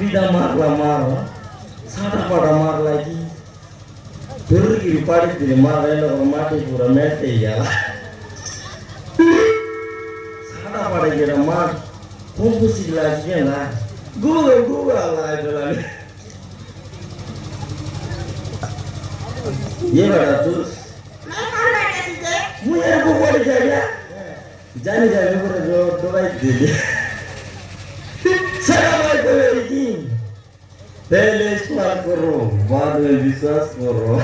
Tidak marah, sada pada marah lagi. Pergi padi tidak marah yang mati pura mati ya. Sada pada kira marah, komposi lagi na. Gua lah itu lagi. Ye bada terus. Muya gua di jaga. Jani jaga pura doa itu. Saya lagi. पहले इस्तेमाल करो बाद में विश्वास करो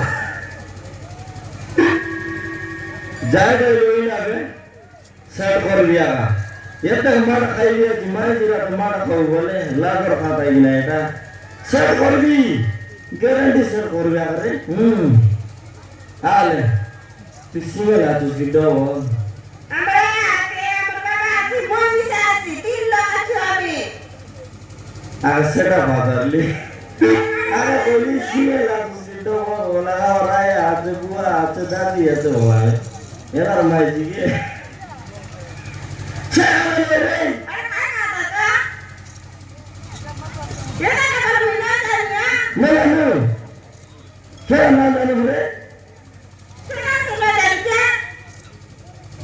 जाएगा लोग ना बे सर कर दिया ये तक हमारा खाई लिया कि मैं जिरा हमारा कोई बोले लाकर खाता ही नहीं था सर कर भी गारंटी सर कर दिया करे आले पिछली में लातू किधर हो सेटा बाजार ली अरे कोई सीए लातू किधर हो बोला और आए आज बुआ आज दादी ऐसे हुआ है ये ना माइजी के चलो रे नहीं क्या ना जाने बुरे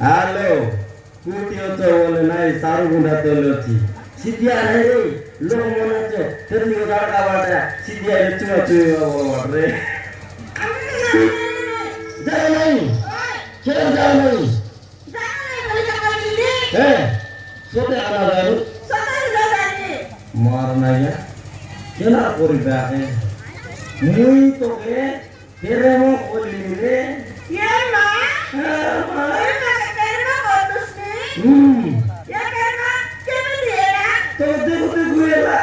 हेलो कुटी होते बोले नहीं सारू गुंडा तो लोची सीधिया नहीं लोग मना चो फिर भी उधार का बात है सीधिया ये चुआ बोल रहे जाओ नहीं क्या जाओ नहीं सोते आना जाओ मारना या क्या ना कोई बात है नहीं तो के तेरे मो कोली रे ये माँ तेरे मो या करना क्या दिया तो देखो ये ला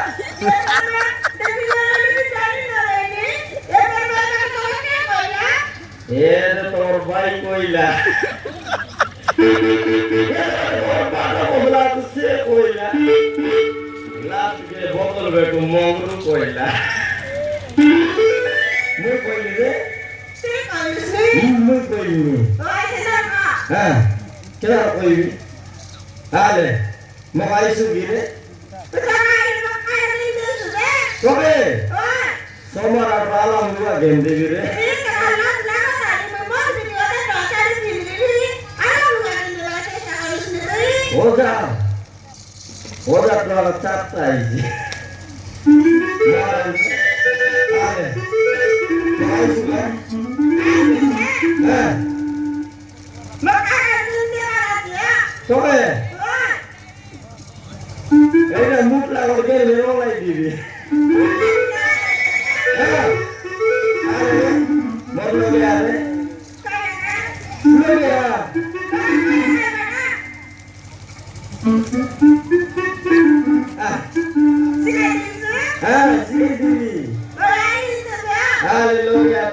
ये तो और भाई कोई ला बोला तुझसे कोई ला लास्ट के बोतल में तुम मंगरू कोई ला मुझे कोई नहीं मुझे कोई नहीं हाँ क्या कोई भी आले मकाई सुगी रे कबे सोमवार आला मुझे गेंदे भी रे हो जा अपना चाहता है जी आले मकाई सुगी हाँ कबे ऐसा मुट लगा के ले लो लाई दीदी हाँ अरे मर लो क्या रे लो क्या हाँ सी दीदी हाँ ले लो क्या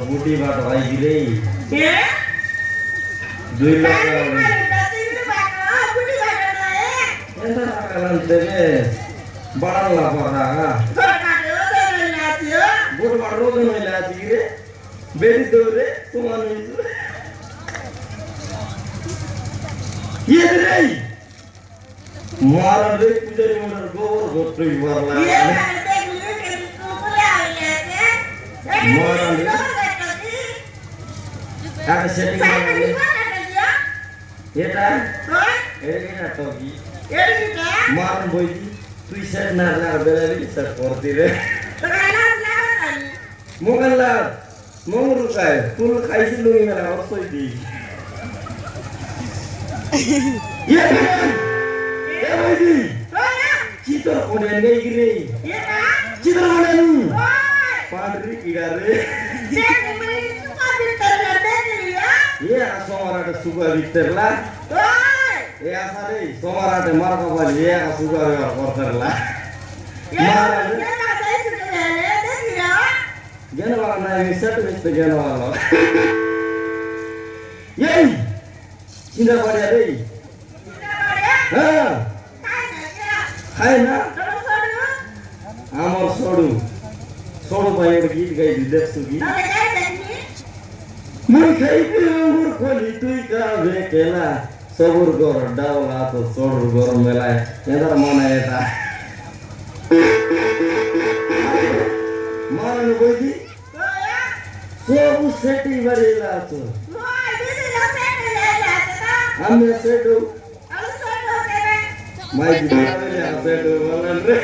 बूटी बात भाई गिरे ये 2 लाख ऐसा कारण देवे बड़ा ला पड़ा बुट बारो तो नहीं लाती रे बेरी दो रे तुम ये रे मारा रे पुजारी मोर गोबर गोत्री वाला मारा रे ada setting mana ni? Ya kan? Ini na togi. Maran boy di. Tu set na bela set korti re. Mungkin lah. Mungkin kai. Tul kai si lungi mela orsoi di. Ya kan? Ya boy di. Cita konen gay gire. Cita konen. Padri kigare. ये सोमवार के सुबह बिकतेरला ये आसारे सोमवार के मार का बाल ये का सुबह करतेरला Maharaj Yana kai su da ne da gida. जनवाला नाही सट विस्त जनवाला येई चिंता पड्या रे हा हाय ना आमर सोडू सोडू पाए एउटा गीत गाइदिनु देख्छु कि मूर्खै मूर्खली तुइका भेकेला सबुर गर डाउला त सोडु गर मेला यता मन यता मारनु गइदी सब सेटी बरेला छ हामी सेटु माइक दिलाले सेटु बोलन रे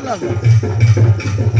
লাগবে